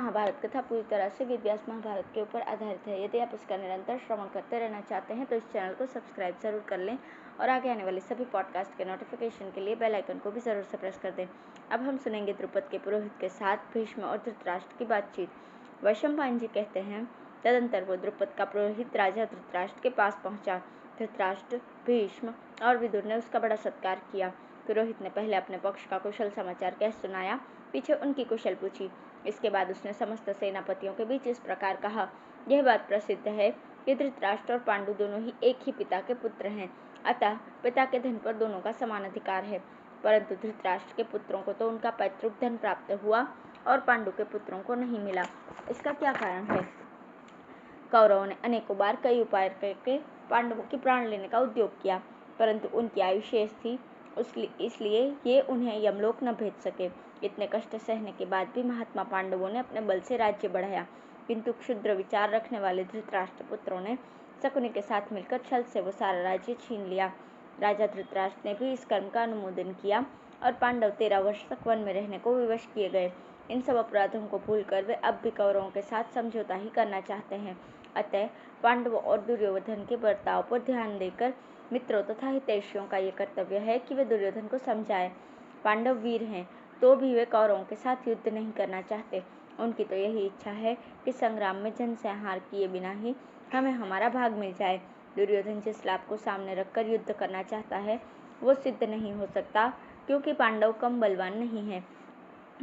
महाभारत कथा पूरी तरह से वेद व्यास महाभारत के ऊपर आधारित है। यदि आप इसका निरंतर श्रवण करते रहना चाहते हैं तो इस चैनल को सब्सक्राइब जरूर कर लें और आगे आने वाले सभी पॉडकास्ट के नोटिफिकेशन के लिए बेल आइकन को भी जरूर से प्रेस कर दें। अब हम सुनेंगे द्रुपद के पुरोहित के साथ भीष्म और धृतराष्ट्र की बातचीत। वैशंपायन जी कहते हैं, तदंतर वो द्रुपद का पुरोहित राजा धृतराष्ट्र के पास पहुंचा। धृतराष्ट्र, भीष्म और विदुर ने उसका बड़ा सत्कार किया। पुरोहित ने पहले अपने पक्ष का कुशल समाचार कह सुनाया, पीछे उनकी कुशल पूछी। इसके बाद उसने समस्त सेनापतियों के बीच इस प्रकार कहा, यह बात प्रसिद्ध है कि धृतराष्ट्र और पांडु दोनों ही एक ही पिता के पुत्र हैं, अतः पिता के धन पर दोनों का समान अधिकार है। परंतु धृतराष्ट्र के पुत्रों को तो उनका पैतृक धन प्राप्त हुआ और पांडु के पुत्रों को नहीं मिला। इसका क्या कारण है? कौरवों ने अनेकों बार कई उपाय करके पांडवों की प्राण लेने का उद्योग किया, परंतु उनकी आयु शेष थी, इसलिए ये उन्हें यमलोक न भेज सके। इतने कष्ट सहने के बाद भी महात्मा पांडवों ने अपने बल से राज्य बढ़ाया, किंतु क्षुद्र विचार रखने वाले धृतराष्ट्र पुत्रों ने शकुनि के साथ मिलकर छल से वो सारा राज्य छीन लिया। राजा धृतराष्ट्र ने भी इस कर्म का अनुमोदन किया और पांडव 13 वर्ष तक वन में रहने को विवश किए गए। इन सब अपराधों को भूलकर वे अब भी कौरवों के साथ समझौता ही करना चाहते हैं। अतः पांडवों और दुर्योधन के बर्ताव पर ध्यान देकर मित्रों तथा हितैषियों का ये कर्तव्य है कि वे दुर्योधन को समझाएं। पांडव वीर हैं तो भी वे कौरवों के साथ युद्ध नहीं करना चाहते। उनकी तो यही इच्छा है कि संग्राम में जन संहार किए बिना ही हमें हमारा भाग मिल जाए। दुर्योधन जिस लाभ को सामने रखकर युद्ध करना चाहता है वो सिद्ध नहीं हो सकता, क्योंकि पांडव कम बलवान नहीं है।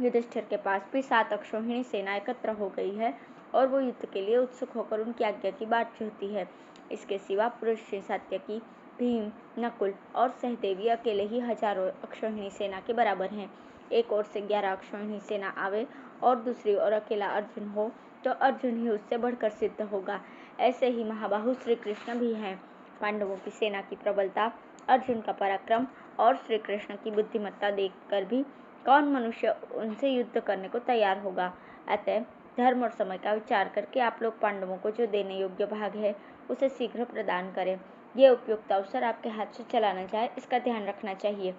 युधिष्ठिर के पास भी 7 अक्षौहिणी सेना एकत्र हो गई है और वो युद्ध के लिए उत्सुक होकर उनकी आज्ञा की बात चाहती है। इसके सिवा पुरुष सात्यकी, भीम, नकुल और सहदेवी अकेले ही हजारों अक्षौहिणी सेना के बराबर हैं। एक ओर से 11 अक्षौहिणी सेना आवे और दूसरी ओर अकेला अर्जुन हो तो अर्जुन ही उससे बढ़कर सिद्ध होगा। ऐसे ही महाबाहु श्री कृष्ण भी हैं। पांडवों की सेना की प्रबलता, अर्जुन का पराक्रम और श्री कृष्ण की बुद्धिमत्ता देखकर भी कौन मनुष्य उनसे युद्ध करने को तैयार होगा। अतः धर्म और समय का विचार करके आप लोग पांडवों को जो देने योग्य भाग है उसे शीघ्र प्रदान करें। ये उपयुक्त अवसर आपके हाथ से चला न जाए, इसका ध्यान रखना चाहिए।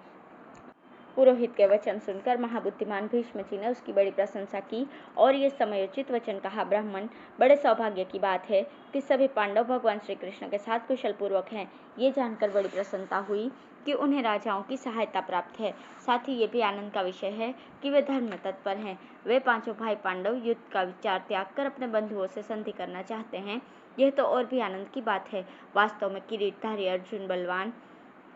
पुरोहित के वचन सुनकर महाबुद्धिमान भीष्म जी ने उसकी बड़ी प्रशंसा की और ये समयोचित वचन कहा, ब्राह्मण, बड़े सौभाग्य की बात है कि सभी पांडव भगवान श्री कृष्ण के साथ कुशल पूर्वक हैं। ये जानकर बड़ी प्रसन्नता हुई कि उन्हें राजाओं की सहायता प्राप्त है। साथ ही ये भी आनंद का विषय है कि वे धर्म में तत्पर हैं। वे पांचों भाई पांडव युद्ध का विचार त्याग कर अपने बंधुओं से संधि करना चाहते हैं। यह तो और भी आनंद की बात है। वास्तव में किरीटधारी अर्जुन बलवान,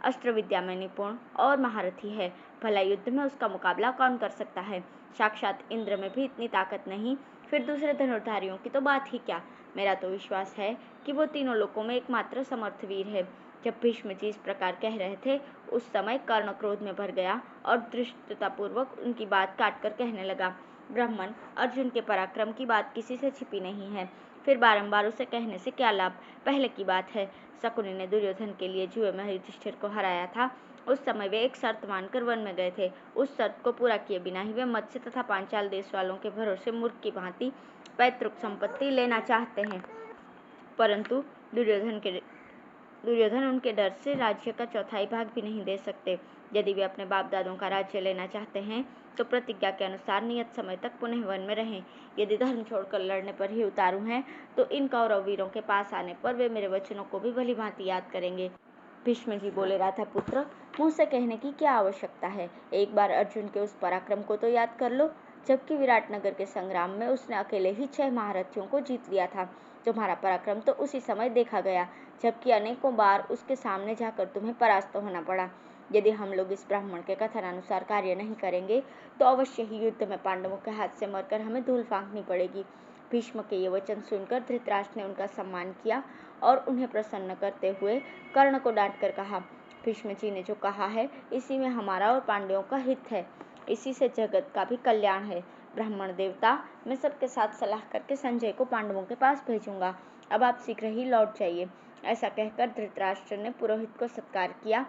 अस्त्र विद्या में निपुण और महारथी है। भला युद्ध में उसका मुकाबला कौन कर सकता है? साक्षात इंद्र में भी इतनी ताकत नहीं, फिर दूसरे धनुर्धारियों की तो बात ही क्या। मेरा तो विश्वास है कि वो तीनों लोकों में एकमात्र समर्थ वीर है। जब भीष्म जी इस प्रकार कह रहे थे उस समय कर्ण क्रोध में भर गया और धृष्टतापूर्वक उनकी बात काट कर कहने लगा, ब्राह्मण, अर्जुन के पराक्रम की बात किसी से छिपी नहीं है, फिर बारंबार उसे कहने से क्या लाभ। पहले की बात है, शकुनि ने दुर्योधन के लिए जुए में युधिष्ठिर को हराया था। उस समय वे एक शर्त मानकर वन में गए थे। उस शर्त को पूरा किए बिना ही वे मत्स्य तथा पांचाल देश वालों के भरोसे मूर्ख की भांति पैतृक संपत्ति लेना चाहते हैं, परंतु दुर्योधन उनके डर से राज्य का चौथाई भाग भी नहीं दे सकते। यदि वे अपने बाप दादों का राज्य लेना चाहते हैं तो प्रतिज्ञा के अनुसार नियत समय तक पुनः वन में रहें। यदि धर्म छोड़कर लड़ने पर ही उतारू हैं तो इन कौरव वीरों के पास आने पर वे मेरे वचनों को भी भली भांति याद करेंगे। भीष्म जी बोले, राधा पुत्र, मुँह से कहने की क्या आवश्यकता है? एक बार अर्जुन के उस पराक्रम को तो याद कर लो, जबकि विराटनगर के संग्राम में उसने अकेले ही 6 महारथियों को जीत लिया था। तुम्हारा पराक्रम तो उसी समय देखा गया, जबकि अनेकों बार उसके सामने जाकर तुम्हें परास्त होना पड़ा। यदि हम लोग इस ब्राह्मण के कथनानुसार कार्य नहीं करेंगे तो अवश्य ही युद्ध में पांडवों के हाथ से मरकर हमें धूल फांकनी पड़ेगी। भीष्म के ये वचन सुनकर धृतराष्ट्र ने उनका सम्मान किया और उन्हें प्रसन्न करते हुए कर्ण को डांटकर कहा, भीष्म जी ने जो कहा है इसी में हमारा और पांडवों का हित है, इसी से जगत का भी कल्याण है। ब्राह्मण देवता, मैं सबके साथ सलाह करके संजय को पांडवों के पास भेजूंगा। अब आप शीघ्र ही लौट जाइए। ऐसा कहकर धृतराष्ट्र ने पुरोहित को सत्कार किया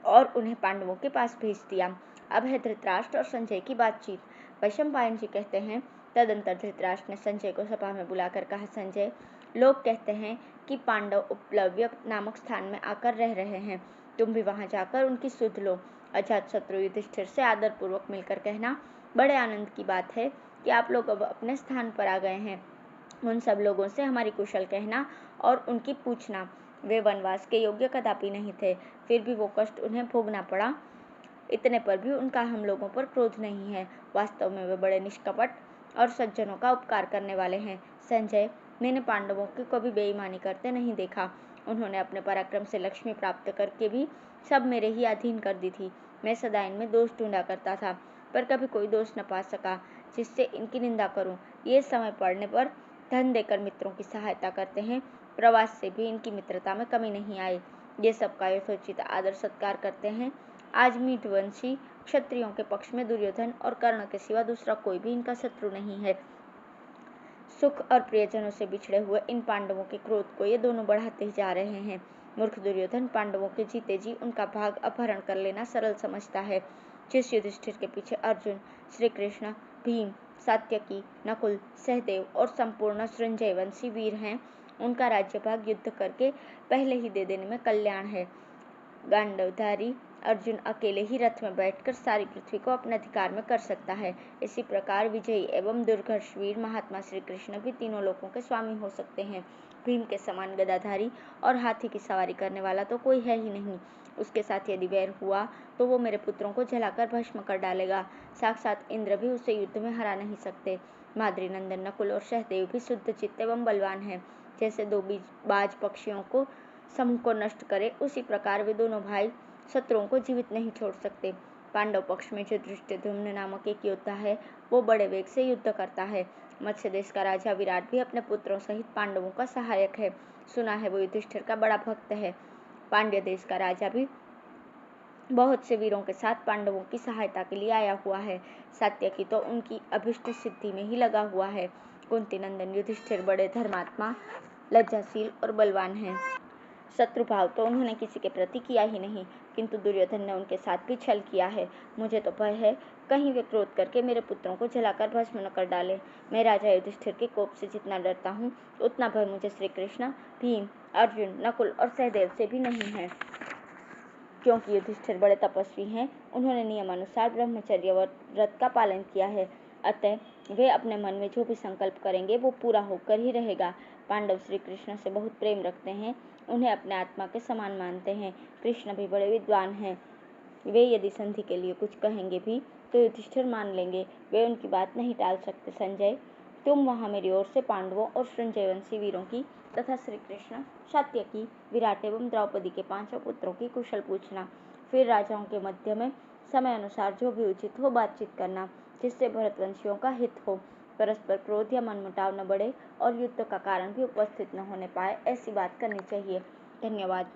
और उन्हें पांडवों के पास भेज दिया। अब है धृतराष्ट्र और संजय की बातचीत। वैशंपायन जी कहते हैं, तदंतर धृतराष्ट्र ने संजय को सभा में बुलाकर कहा, संजय, लोग कहते हैं कि पांडव उपलव्य नामक स्थान में आकर रह रहे हैं। तुम भी वहां जाकर उनकी सुध लो। अजातशत्रु युधिष्ठिर से आदर पूर्वक मिलकर कहना, बड़े आनंद की बात है कि आप लोग अब अपने स्थान पर आ गए हैं। उन सब लोगों से हमारी कुशल कहना और उनकी पूछना। वे वनवास के योग्य कदापि नहीं थे, फिर भी वो कष्ट उन्हें भोगना पड़ा। इतने पर भी उनका हम लोगों पर क्रोध नहीं है। वास्तव में वे बड़े निष्कपट और सज्जनों का उपकार करने वाले हैं। संजय, मैंने पांडवों की कभी बेईमानी करते नहीं देखा। उन्होंने अपने पराक्रम से लक्ष्मी प्राप्त करके भी सब मेरे ही अधीन कर दी थी। मैं सदा इनमें दोष ढूंढा करता था, पर कभी कोई दोष न पा सका जिससे इनकी निंदा करूं। ये समय पड़ने पर धन देकर मित्रों की सहायता करते हैं। प्रवास से भी इनकी मित्रता में कमी नहीं आई। ये सबका यथोचित आदर सत्कार करते हैं। आज मीठवंशी क्षत्रियों के पक्ष में दुर्योधन और कर्ण के सिवा दूसरा कोई भी इनका शत्रु नहीं है। सुख और प्रियजनों से बिछड़े हुए इन पांडवों के क्रोध को ये दोनों बढ़ाते ही जा रहे हैं। मूर्ख दुर्योधन पांडवों के जीते जी उनका भाग अपहरण कर लेना सरल समझता है। जिस युधिष्ठिर के पीछे अर्जुन, श्री कृष्ण, भीम, सात्यकी, नकुल, सहदेव और संपूर्ण सृंजयवंशी वीर हैं, उनका राज्य भाग युद्ध करके पहले ही दे देने में कल्याण है। गांडवधारी अर्जुन अकेले ही रथ में बैठकर सारी पृथ्वी को अपने अधिकार में कर सकता है। इसी प्रकार विजयी एवं दुर्घर्षवीर महात्मा श्री कृष्ण भी तीनों लोकों के स्वामी हो सकते हैं। भीम के समान गदाधारी और हाथी की सवारी करने वाला तो कोई है ही नहीं। उसके साथ यदि वैर हुआ तो वो मेरे पुत्रों को जलाकर भस्म कर डालेगा। साक्षात इंद्र भी उसे युद्ध में हरा नहीं सकते। माद्री नंदन नकुल और सहदेव भी शुद्ध चित्त एवं बलवान हैं। जैसे दो बाज पक्षियों को समूह को नष्ट करे, उसी प्रकार वे दोनों भाई शत्रुओं को जीवित नहीं छोड़ सकते। पांडव पक्ष में जो धृष्टद्युम्न नामक एक योद्धा है, वो बड़े वेग से युद्ध करता है। मत्स्य देश का राजा विराट भी अपने पुत्रों सहित पांडवों का सहायक है। सुना है वो युधिष्ठिर का बड़ा भक्त है। पांड्य देश का राजा भी बहुत से वीरों के साथ पांडवों की सहायता के लिए आया हुआ है। सात्यकी तो उनकी अभिष्ट सिद्धि में ही लगा हुआ है। कुंती नंदन युधिष्ठिर बड़े धर्मात्मा, लज्जाशील और बलवान हैं। शत्रु भाव तो उन्होंने किसी के प्रति किया ही नहीं, किंतु दुर्योधन ने उनके साथ भी छल किया है। मुझे तो भय है कहीं वे क्रोध करके मेरे पुत्रों को जलाकर भस्म न कर डाले। मैं राजा युधिष्ठिर के कोप से जितना डरता हूँ, उतना भय मुझे श्री कृष्ण, भीम, अर्जुन, नकुल और सहदेव से भी नहीं है। क्योंकि युधिष्ठिर बड़े तपस्वी हैं, उन्होंने नियमानुसार ब्रह्मचर्य व्रत का पालन किया है। अतः वे अपने मन में जो भी संकल्प करेंगे वो पूरा होकर ही रहेगा। पांडव श्री कृष्ण से बहुत प्रेम रखते हैं, उन्हें अपने आत्मा के समान मानते हैं। कृष्ण भी बड़े विद्वान हैं। वे यदि संधि के लिए कुछ कहेंगे भी तो युधिष्ठिर मान लेंगे। वे उनकी बात नहीं टाल सकते। संजय, तुम वहाँ मेरी ओर से पांडवों और सृंजयवंशी वीरों की तथा श्री कृष्ण, सात्यकी, विराट एवं द्रौपदी के 5 पुत्रों की कुशल पूछना। फिर राजाओं के मध्य में समय अनुसार जो भी उचित हो बातचीत करना, जिससे भरतवंशियों का हित हो। परस्पर क्रोध या मनमुटाव न बढ़े और युद्ध का कारण भी उपस्थित न होने पाए, ऐसी बात करनी चाहिए। धन्यवाद।